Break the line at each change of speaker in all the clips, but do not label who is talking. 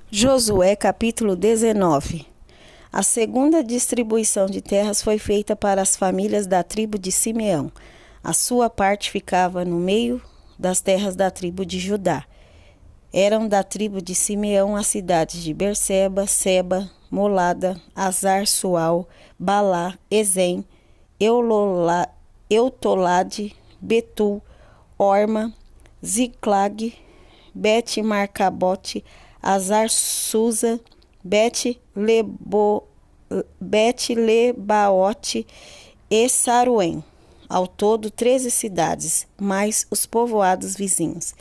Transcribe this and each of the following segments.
Josué capítulo 19. A segunda distribuição de terras foi feita para as famílias da tribo de Simeão. A sua parte ficava no meio das terras da tribo de Judá. Eram da tribo de Simeão as cidades de Berseba, Seba, Molada, Azar, Sual, Balá, Ezem, Eutolade, Betul, Orma, Ziclag, Bet-Marcabote, Azar Susa, Bet-Lebaote e Saruém. Ao todo 13 cidades, mais os povoados vizinhos.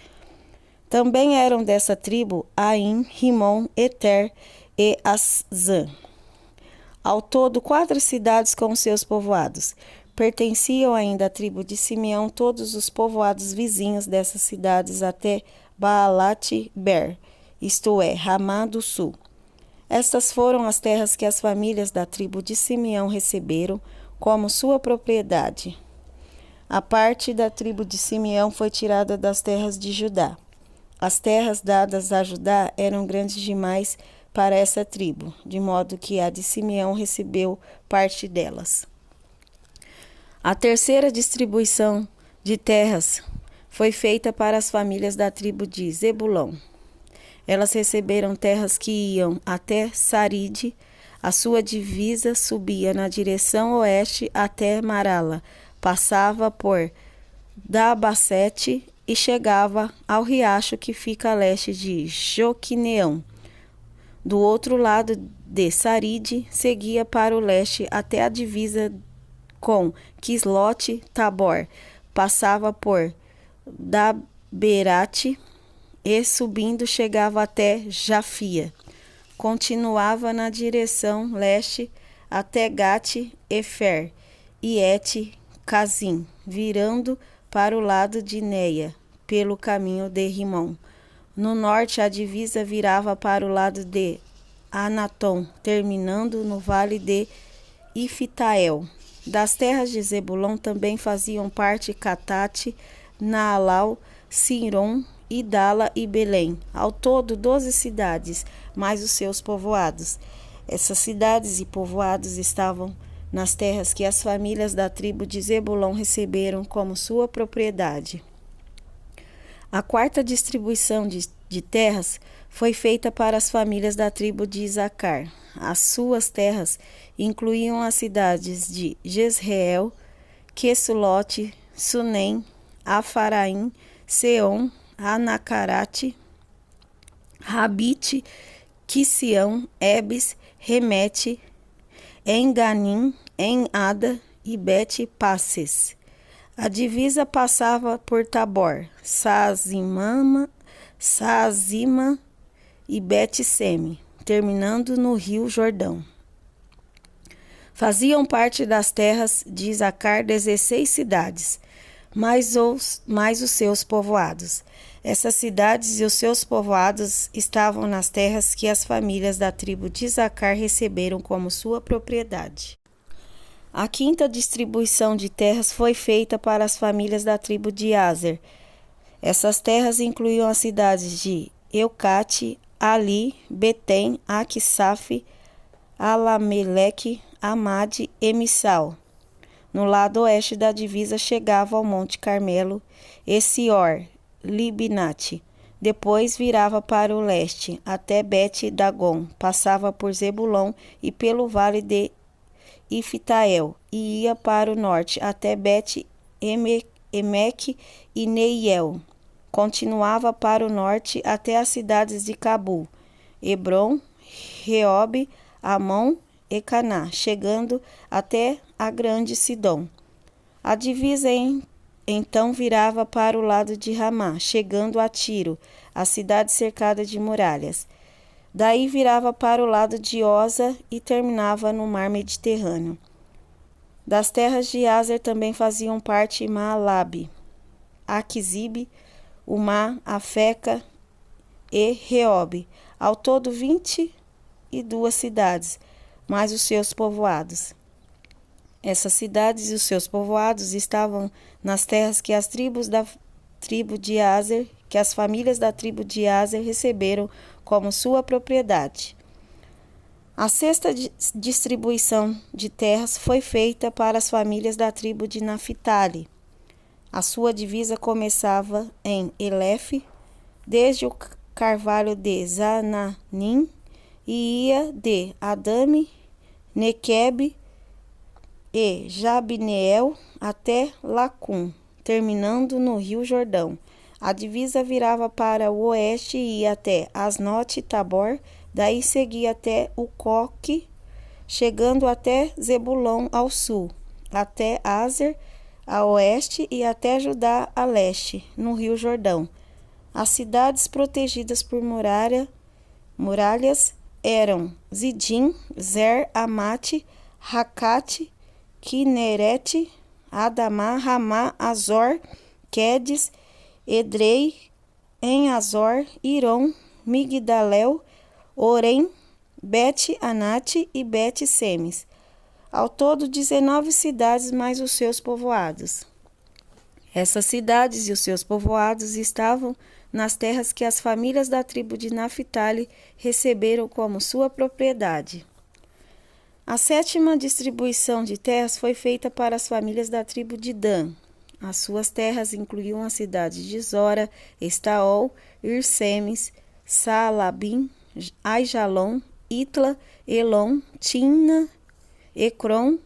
Também eram dessa tribo Aim, Rimon, Eter e Azã. Ao todo 4 cidades com seus povoados. Pertenciam ainda à tribo de Simeão todos os povoados vizinhos dessas cidades até Baalat-Ber, isto é, Ramá do Sul. Estas foram as terras que as famílias da tribo de Simeão receberam como sua propriedade. A parte da tribo de Simeão foi tirada das terras de Judá. As terras dadas a Judá eram grandes demais para essa tribo, de modo que a de Simeão recebeu parte delas. A terceira distribuição de terras foi feita para as famílias da tribo de Zebulão. Elas receberam terras que iam até Saride. A sua divisa subia na direção oeste até Marala, passava por Dabasete e chegava ao riacho que fica a leste de Joquineão. Do outro lado de Saride, seguia para o leste até a divisa com Quislote Tabor, passava por Daberate e subindo chegava até Jafia. Continuava na direção leste até Gate-Efer e Et-Cazim, virando para o lado de Neia, pelo caminho de Rimon. No norte, a divisa virava para o lado de Anatom, terminando no vale de Ifitael. Das terras de Zebulon também faziam parte Catate, Naalau, Siron, Idala e Belém. Ao todo 12 cidades, mais os seus povoados. Essas cidades e povoados estavam nas terras que as famílias da tribo de Zebulon receberam como sua propriedade. A quarta distribuição de terras foi feita para as famílias da tribo de Isacar. As suas terras incluíam as cidades de Jezreel, Quesulote, Sunem, Afaraim, Seom, Anacarate, Rabite, Quisião, Ebes, Remete, Enganim, Enada e Bet-Passes. A divisa passava por Tabor, Sazima e Bet-Seme, terminando no rio Jordão. Faziam parte das terras de Isacar 16 cidades, mais os seus povoados. Essas cidades e os seus povoados estavam nas terras que as famílias da tribo de Isacar receberam como sua propriedade. A quinta distribuição de terras foi feita para as famílias da tribo de Aser. Essas terras incluíam as cidades de Eucate, Ali, Betem, Aquisaf, Alameleque, Amade e Missal. No lado oeste da divisa chegava ao Monte Carmelo e Sior, Libnate. Depois virava para o leste até Bet-Dagon, passava por Zebulon e pelo vale de Ifitael e ia para o norte até Bet-Emeque e Neiel. Continuava para o norte até as cidades de Cabul, Hebron, Reobe, Amon e Caná, chegando até a grande Sidom. A divisa então virava para o lado de Ramá, chegando a Tiro, a cidade cercada de muralhas. Daí virava para o lado de Oza e terminava no mar Mediterrâneo. Das terras de Aser também faziam parte Maalabe, Aquizib, Umá, Afeca e Reobe. Ao todo 22 cidades, mais os seus povoados. Essas cidades e os seus povoados estavam nas terras que as tribos da tribo de Aser, que as famílias da tribo de Aser receberam como sua propriedade. A sexta distribuição de terras foi feita para as famílias da tribo de Naphtali. A sua divisa começava em Elefe, desde o carvalho de Zananim, e ia de Adame, Nequebe e Jabneel até Lacum, terminando no rio Jordão. A divisa virava para o oeste e ia até Asnote Tabor, daí seguia até o Coque, chegando até Zebulon ao sul, até Azer a oeste e até Judá a leste, no rio Jordão. As cidades protegidas por muralhas eram Zidim, Zer, Amate, Racate, Kinerete, Adamá, Ramá, Azor, Quedes, Edrei, En-Azor, Irom, Migdalel, Orem, Bet-Anate e Bet-Semes. Ao todo, 19 cidades mais os seus povoados. Essas cidades e os seus povoados estavam nas terras que as famílias da tribo de Naphtali receberam como sua propriedade. A sétima distribuição de terras foi feita para as famílias da tribo de Dan. As suas terras incluíam as cidades de Zora, Estaol, Irsemes, Saalabim, Aijalon, Itla, Elon, Timna, Ecrom,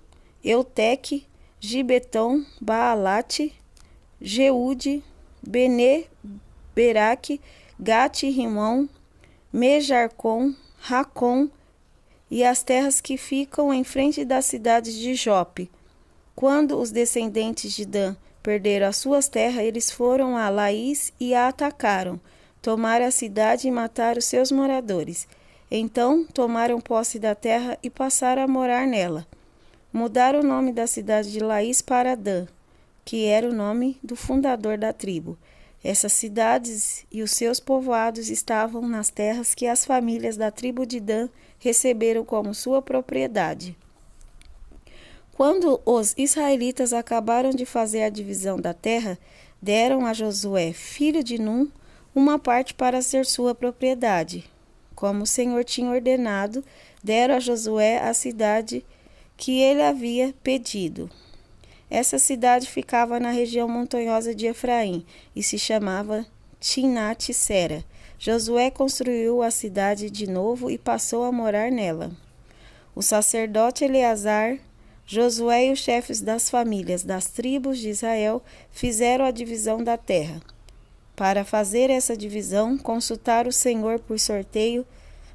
Euteque, Gibeton, Baalate, Jeude, Bene, Beraque, Gate-Rimon, Mejarcom, Racom e as terras que ficam em frente das cidades de Jope. Quando os descendentes de Dan perderam as suas terras, eles foram a Laís e a atacaram, tomaram a cidade e mataram seus moradores. Então tomaram posse da terra e passaram a morar nela. Mudaram o nome da cidade de Laís para Dan, que era o nome do fundador da tribo. Essas cidades e os seus povoados estavam nas terras que as famílias da tribo de Dan receberam como sua propriedade. Quando os israelitas acabaram de fazer a divisão da terra, deram a Josué, filho de Num, uma parte para ser sua propriedade. Como o Senhor tinha ordenado, deram a Josué a cidade que ele havia pedido. Essa cidade ficava na região montanhosa de Efraim e se chamava Timnat-Sera. Josué construiu a cidade de novo e passou a morar nela. O sacerdote Eleazar, Josué e os chefes das famílias das tribos de Israel fizeram a divisão da terra. Para fazer essa divisão, consultaram o Senhor por sorteio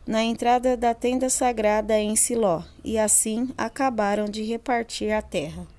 na entrada da tenda sagrada em Siló, e assim acabaram de repartir a terra.